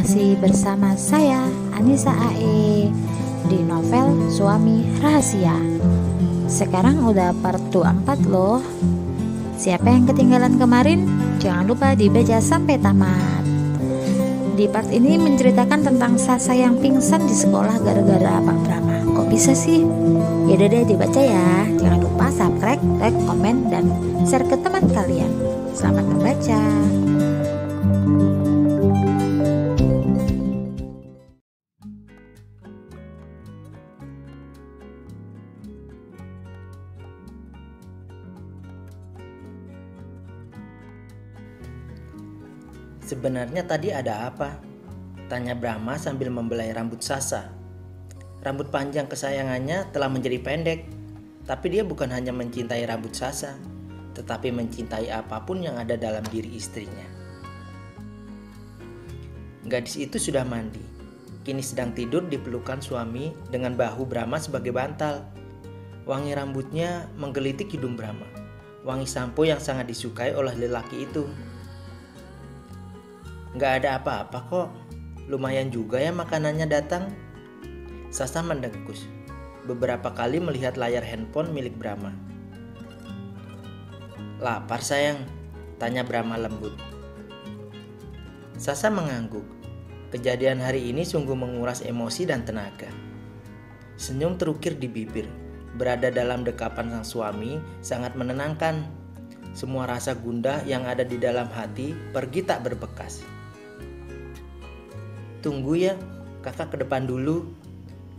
Masih bersama saya Anissa AE di novel Suami Rahasia. Sekarang udah part 24 loh. Siapa yang ketinggalan kemarin? Jangan lupa dibaca sampai tamat. Di part ini menceritakan tentang Sasa yang pingsan di sekolah gara-gara Pak Brahma. Kok bisa sih? Ya udah deh dibaca ya. Jangan lupa subscribe, like, komen, dan share ke teman kalian. Selamat membaca. Sebenarnya tadi ada apa? Tanya Brahma sambil membelai rambut Sasa. Rambut panjang kesayangannya telah menjadi pendek, tapi dia bukan hanya mencintai rambut Sasa, tetapi mencintai apapun yang ada dalam diri istrinya. Gadis itu sudah mandi, kini sedang tidur di pelukan suami dengan bahu Brahma sebagai bantal. Wangi rambutnya menggelitik hidung Brahma, wangi sampo yang sangat disukai oleh lelaki itu. Gak ada apa-apa kok, lumayan juga ya makanannya datang. Sasa mendengkus, beberapa kali melihat layar handphone milik Brahma. Lapar sayang? Tanya Brahma lembut. Sasa mengangguk, kejadian hari ini sungguh menguras emosi dan tenaga. Senyum terukir di bibir, berada dalam dekapan sang suami sangat menenangkan. Semua rasa gundah yang ada di dalam hati pergi tak berbekas. Tunggu ya, kakak ke depan dulu.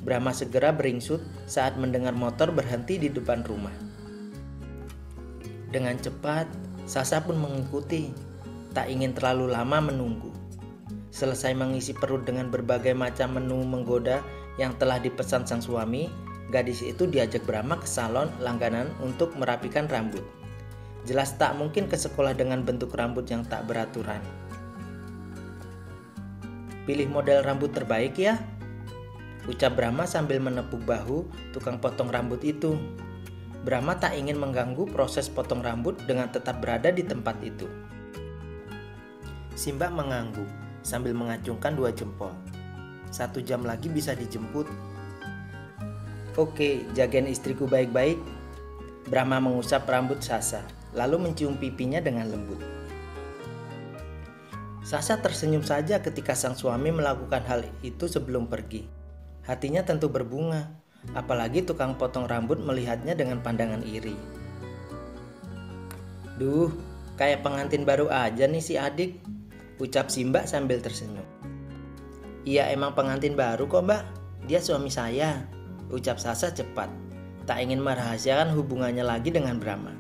Brahma segera beringsut saat mendengar motor berhenti di depan rumah. Dengan cepat, Sasa pun mengikuti, tak ingin terlalu lama menunggu. Selesai mengisi perut dengan berbagai macam menu menggoda yang telah dipesan sang suami, gadis itu diajak Brahma ke salon langganan untuk merapikan rambut. Jelas tak mungkin ke sekolah dengan bentuk rambut yang tak beraturan. Pilih model rambut terbaik ya, ucap Brahma sambil menepuk bahu tukang potong rambut itu. Brahma tak ingin mengganggu proses potong rambut dengan tetap berada di tempat itu. Simba mengangguk sambil mengacungkan 2 jempol. 1 jam lagi bisa dijemput. Oke, jagain istriku baik-baik. Brahma mengusap rambut Sasa, lalu mencium pipinya dengan lembut. Sasa tersenyum saja ketika sang suami melakukan hal itu sebelum pergi. Hatinya tentu berbunga, apalagi tukang potong rambut melihatnya dengan pandangan iri. Duh, kayak pengantin baru aja nih si adik, ucap Simba sambil tersenyum. Iya emang pengantin baru kok mbak, dia suami saya, ucap Sasa cepat, tak ingin merahasiakan hubungannya lagi dengan Brahma.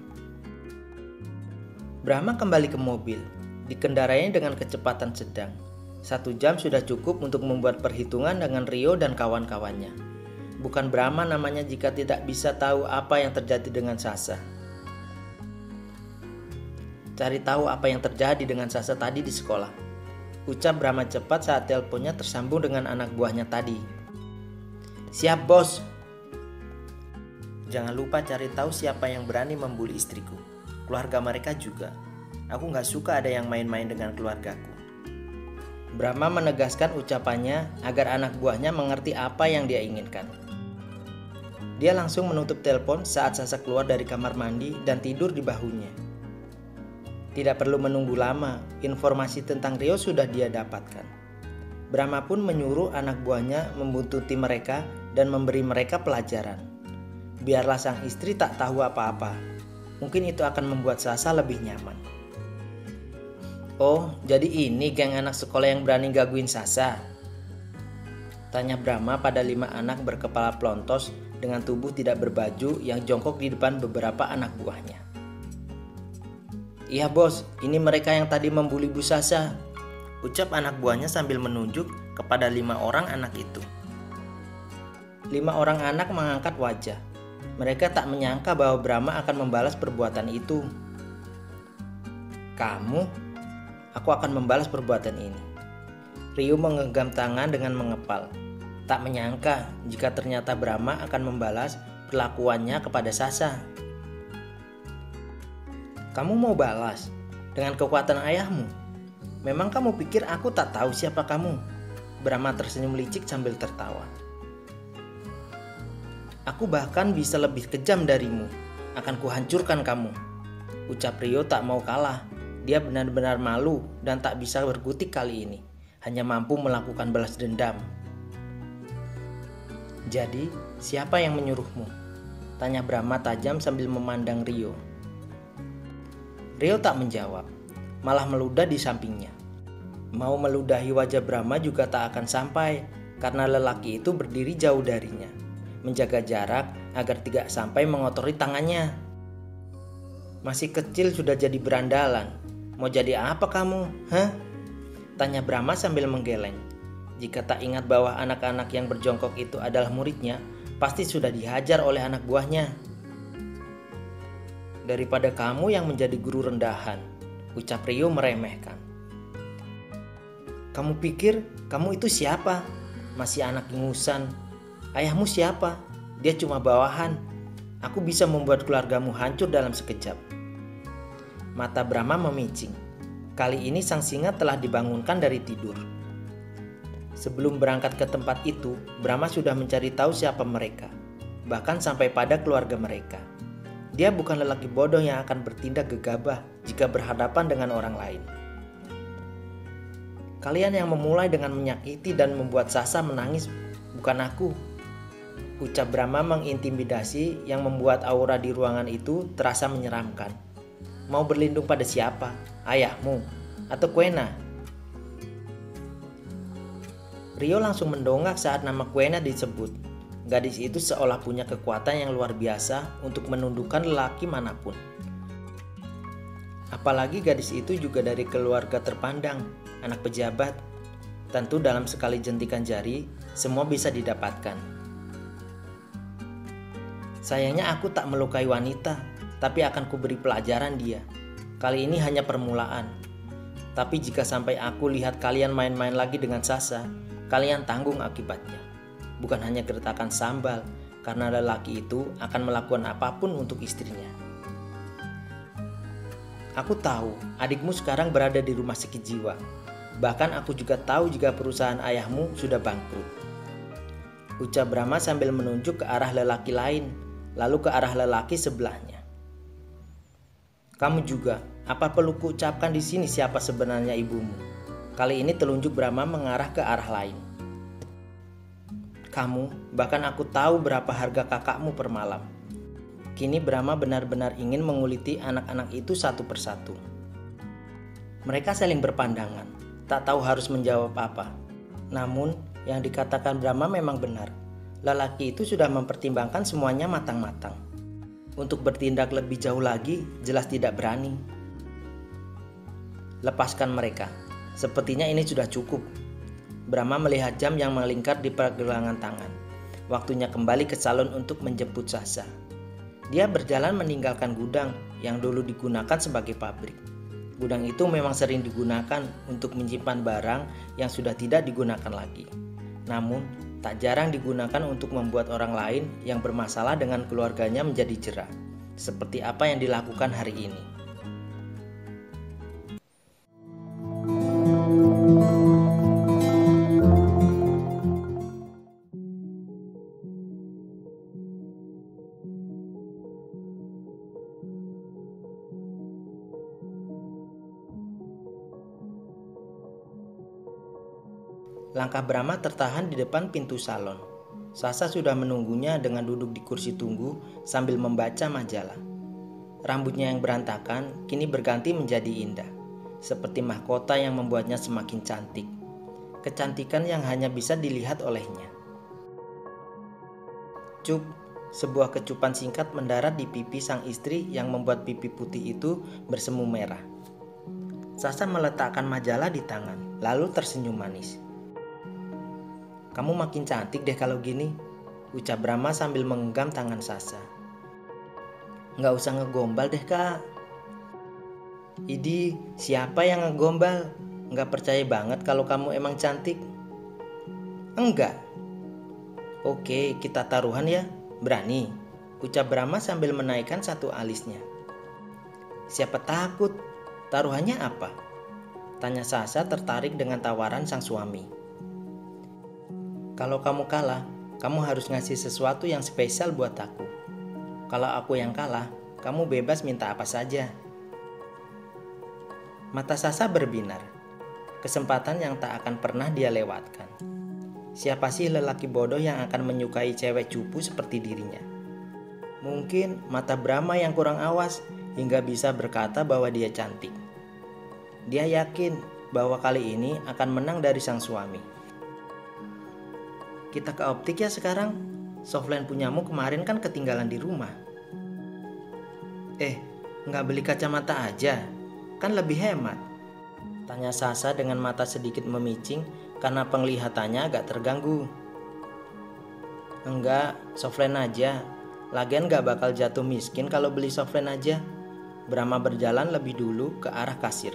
Brahma kembali ke mobil. Dikendarainya dengan kecepatan sedang. 1 jam sudah cukup untuk membuat perhitungan dengan Rio dan kawan-kawannya. Bukan Brahma namanya jika tidak bisa tahu apa yang terjadi dengan Sasa. Cari tahu apa yang terjadi dengan Sasa tadi di sekolah, ucap Brahma cepat saat teleponnya tersambung dengan anak buahnya tadi. Siap bos. Jangan lupa cari tahu siapa yang berani membuli istriku. Keluarga mereka juga. Aku gak suka ada yang main-main dengan keluargaku. Brahma menegaskan ucapannya agar anak buahnya mengerti apa yang dia inginkan. Dia langsung menutup telepon saat Sasa keluar dari kamar mandi dan tidur di bahunya. Tidak perlu menunggu lama, informasi tentang Rio sudah dia dapatkan. Brahma pun menyuruh anak buahnya membuntuti mereka dan memberi mereka pelajaran. Biarlah sang istri tak tahu apa-apa. Mungkin itu akan membuat Sasa lebih nyaman. Oh, jadi ini geng anak sekolah yang berani gangguin Sasa? Tanya Brahma pada 5 anak berkepala plontos dengan tubuh tidak berbaju yang jongkok di depan beberapa anak buahnya. Iya bos, ini mereka yang tadi membuli Bu Sasa, ucap anak buahnya sambil menunjuk kepada 5 orang anak itu. 5 orang anak mengangkat wajah. Mereka tak menyangka bahwa Brahma akan membalas perbuatan itu. Kamu? Aku akan membalas perbuatan ini. Rio menggenggam tangan dengan mengepal. Tak menyangka jika ternyata Brahma akan membalas perlakuannya kepada Sasa. Kamu mau balas dengan kekuatan ayahmu? Memang kamu pikir aku tak tahu siapa kamu? Brahma tersenyum licik sambil tertawa. Aku bahkan bisa lebih kejam darimu. Akan kuhancurkan kamu. Ucap Rio tak mau kalah. Dia benar-benar malu dan tak bisa berkutik kali ini. Hanya mampu melakukan balas dendam. Jadi, siapa yang menyuruhmu? Tanya Brahma tajam sambil memandang Rio. Rio tak menjawab, malah meludah di sampingnya. Mau meludahi wajah Brahma juga tak akan sampai, karena lelaki itu berdiri jauh darinya, menjaga jarak agar tidak sampai mengotori tangannya. Masih kecil sudah jadi berandalan. Mau jadi apa kamu? Hah? Tanya Brahma sambil menggeleng. Jika tak ingat bahwa anak-anak yang berjongkok itu adalah muridnya, pasti sudah dihajar oleh anak buahnya. Daripada kamu yang menjadi guru rendahan, ucap Rio meremehkan. Kamu pikir kamu itu siapa? Masih anak ingusan. Ayahmu siapa? Dia cuma bawahan. Aku bisa membuat keluargamu hancur dalam sekejap. Mata Brahma memicing. Kali ini sang singa telah dibangunkan dari tidur. Sebelum berangkat ke tempat itu, Brahma sudah mencari tahu siapa mereka, bahkan sampai pada keluarga mereka. Dia bukan lelaki bodoh yang akan bertindak gegabah jika berhadapan dengan orang lain. Kalian yang memulai dengan menyakiti dan membuat Sasa menangis, bukan aku. Ucap Brahma mengintimidasi yang membuat aura di ruangan itu terasa menyeramkan. Mau berlindung pada siapa? Ayahmu? Atau Quena? Rio langsung mendongak saat nama Quena disebut. Gadis itu seolah punya kekuatan yang luar biasa untuk menundukkan lelaki manapun. Apalagi gadis itu juga dari keluarga terpandang, anak pejabat. Tentu dalam sekali jentikan jari, semua bisa didapatkan. Sayangnya aku tak melukai wanita, tapi akan kuberi pelajaran dia. Kali ini hanya permulaan. Tapi jika sampai aku lihat kalian main-main lagi dengan Sasa, kalian tanggung akibatnya. Bukan hanya gertakan sambal, karena lelaki itu akan melakukan apapun untuk istrinya. Aku tahu adikmu sekarang berada di rumah sakit jiwa. Bahkan aku juga tahu jika perusahaan ayahmu sudah bangkrut. Ucap Brahma sambil menunjuk ke arah lelaki lain, lalu ke arah lelaki sebelahnya. Kamu juga, apa perlu kuucapkan di sini siapa sebenarnya ibumu? Kali ini telunjuk Brahma mengarah ke arah lain. Kamu, bahkan aku tahu berapa harga kakakmu per malam. Kini Brahma benar-benar ingin menguliti anak-anak itu satu persatu. Mereka saling berpandangan, tak tahu harus menjawab apa. Namun, yang dikatakan Brahma memang benar. Lelaki itu sudah mempertimbangkan semuanya matang-matang. Untuk bertindak lebih jauh lagi, jelas tidak berani. Lepaskan mereka. Sepertinya ini sudah cukup. Brahma melihat jam yang melingkar di pergelangan tangan. Waktunya kembali ke salon untuk menjemput Sasa. Dia berjalan meninggalkan gudang yang dulu digunakan sebagai pabrik. Gudang itu memang sering digunakan untuk menyimpan barang yang sudah tidak digunakan lagi. Namun, tak jarang digunakan untuk membuat orang lain yang bermasalah dengan keluarganya menjadi jera. Seperti apa yang dilakukan hari ini. Langkah Brahma tertahan di depan pintu salon. Sasa sudah menunggunya dengan duduk di kursi tunggu sambil membaca majalah. Rambutnya yang berantakan kini berganti menjadi indah, seperti mahkota yang membuatnya semakin cantik. Kecantikan yang hanya bisa dilihat olehnya. Cup, sebuah kecupan singkat mendarat di pipi sang istri yang membuat pipi putih itu bersemu merah. Sasa meletakkan majalah di tangan, lalu tersenyum manis. Kamu makin cantik deh kalau gini, ucap Brahma sambil menggenggam tangan Sasa. Nggak usah ngegombal deh kak. Idi, siapa yang ngegombal? Nggak percaya banget kalau kamu emang cantik. Enggak. Oke, kita taruhan ya, berani, ucap Brahma sambil menaikkan satu alisnya. Siapa takut, taruhannya apa? Tanya Sasa tertarik dengan tawaran sang suami. Kalau kamu kalah, kamu harus ngasih sesuatu yang spesial buat aku. Kalau aku yang kalah, kamu bebas minta apa saja. Mata Sasa berbinar. Kesempatan yang tak akan pernah dia lewatkan. Siapa sih lelaki bodoh yang akan menyukai cewek cupu seperti dirinya? Mungkin mata Brahma yang kurang awas hingga bisa berkata bahwa dia cantik. Dia yakin bahwa kali ini akan menang dari sang suami. Kita ke optik ya sekarang. Softline punyamu kemarin kan ketinggalan di rumah. Nggak beli kacamata aja? Kan lebih hemat. Tanya Sasa dengan mata sedikit memicing karena penglihatannya agak terganggu. Enggak, softline aja. Lagian gak bakal jatuh miskin kalau beli softline aja. Brahma berjalan lebih dulu ke arah kasir.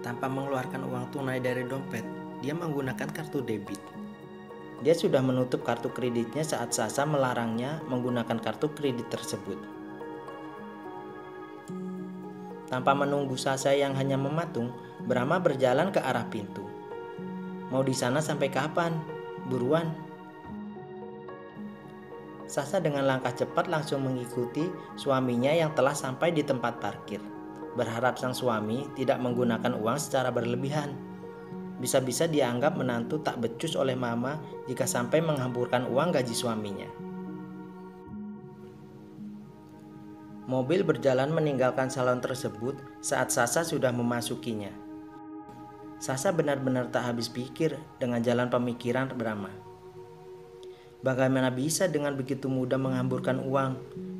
Tanpa mengeluarkan uang tunai dari dompet, dia menggunakan kartu debit. Dia sudah menutup kartu kreditnya saat Sasa melarangnya menggunakan kartu kredit tersebut. Tanpa menunggu Sasa yang hanya mematung, Brahma berjalan ke arah pintu. Mau di sana sampai kapan? Buruan. Sasa dengan langkah cepat langsung mengikuti suaminya yang telah sampai di tempat parkir. Berharap sang suami tidak menggunakan uang secara berlebihan. Bisa-bisa dianggap menantu tak becus oleh mama jika sampai menghamburkan uang gaji suaminya. Mobil berjalan meninggalkan salon tersebut saat Sasa sudah memasukinya. Sasa benar-benar tak habis pikir dengan jalan pemikiran Brahma. Bagaimana bisa dengan begitu mudah menghamburkan uang?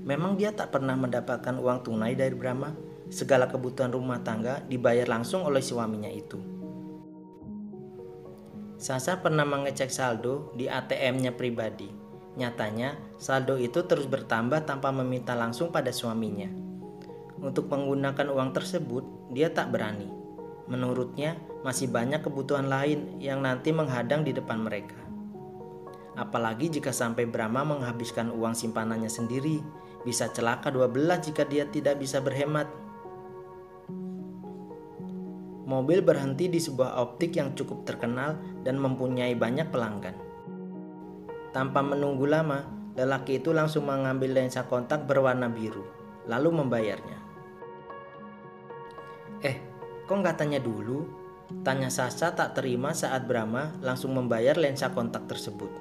Memang dia tak pernah mendapatkan uang tunai dari Brahma. Segala kebutuhan rumah tangga dibayar langsung oleh suaminya itu. Sasa pernah mengecek saldo di ATM-nya pribadi. Nyatanya, saldo itu terus bertambah tanpa meminta langsung pada suaminya. Untuk menggunakan uang tersebut, dia tak berani. Menurutnya, masih banyak kebutuhan lain yang nanti menghadang di depan mereka. Apalagi jika sampai Brahma menghabiskan uang simpanannya sendiri, bisa celaka 12 jika dia tidak bisa berhemat. Mobil berhenti di sebuah optik yang cukup terkenal dan mempunyai banyak pelanggan. Tanpa menunggu lama, lelaki itu langsung mengambil lensa kontak berwarna biru, lalu membayarnya. Kok nggak tanya dulu? Tanya Sasa tak terima saat Brahma langsung membayar lensa kontak tersebut.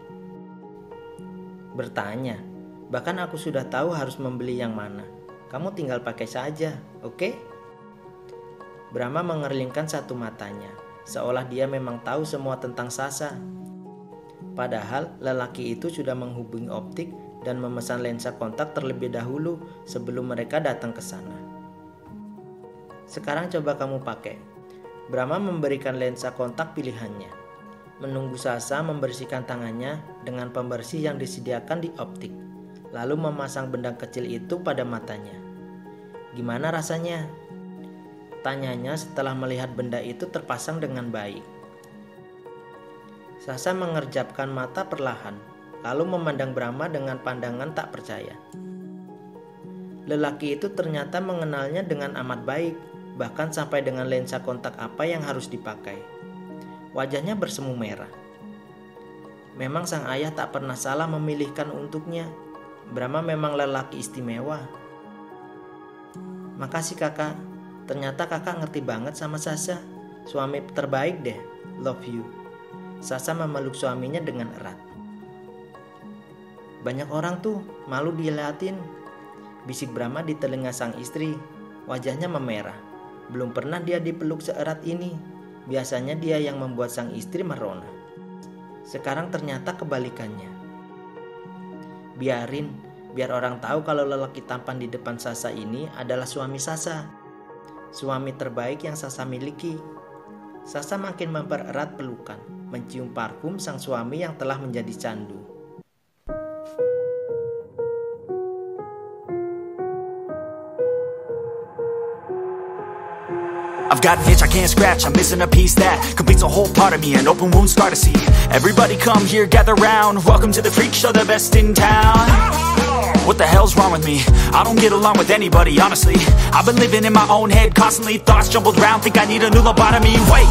Bertanya, bahkan aku sudah tahu harus membeli yang mana. Kamu tinggal pakai saja, oke? Brahma mengerlingkan satu matanya, seolah dia memang tahu semua tentang Sasa. Padahal lelaki itu sudah menghubungi optik dan memesan lensa kontak terlebih dahulu sebelum mereka datang ke sana. Sekarang coba kamu pakai. Brahma memberikan lensa kontak pilihannya. Menunggu Sasa membersihkan tangannya dengan pembersih yang disediakan di optik, lalu memasang benda kecil itu pada matanya. Gimana rasanya? Tanyanya setelah melihat benda itu terpasang dengan baik. Sasa mengerjapkan mata perlahan, lalu memandang Brahma dengan pandangan tak percaya. Lelaki itu ternyata mengenalnya dengan amat baik, bahkan sampai dengan lensa kontak apa yang harus dipakai. Wajahnya bersemu merah. Memang sang ayah tak pernah salah memilihkan untuknya. Brahma memang lelaki istimewa. Makasih kakak. Ternyata kakak ngerti banget sama Sasa. Suami terbaik deh. Love you. Sasa memeluk suaminya dengan erat. Banyak orang tuh malu diliatin, bisik Brahma di telinga sang istri. Wajahnya memerah. Belum pernah dia dipeluk seerat ini. Biasanya dia yang membuat sang istri merona. Sekarang ternyata kebalikannya. Biar orang tahu kalau lelaki tampan di depan Sasa ini adalah suami Sasa. Suami terbaik yang Sasa miliki. Sasa makin mempererat pelukan, mencium parfum sang suami yang telah menjadi candu. I've got an itch I can't scratch, I'm missing a piece that completes a whole part of me, an open wound scar to see. Everybody come here, gather round, welcome to the freak show, the best in town. What the hell's wrong with me? I don't get along with anybody, honestly. I've been living in my own head constantly, thoughts jumbled round, think I need a new lobotomy. Wait,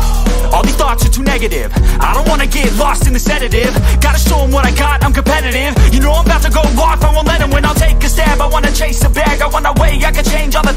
all these thoughts are too negative, I don't wanna get lost in the sedative. Gotta show them what I got, I'm competitive. You know I'm about to go off, I won't let them win, I'll take a stab. I wanna chase a bag, I wanna weigh, I can change all the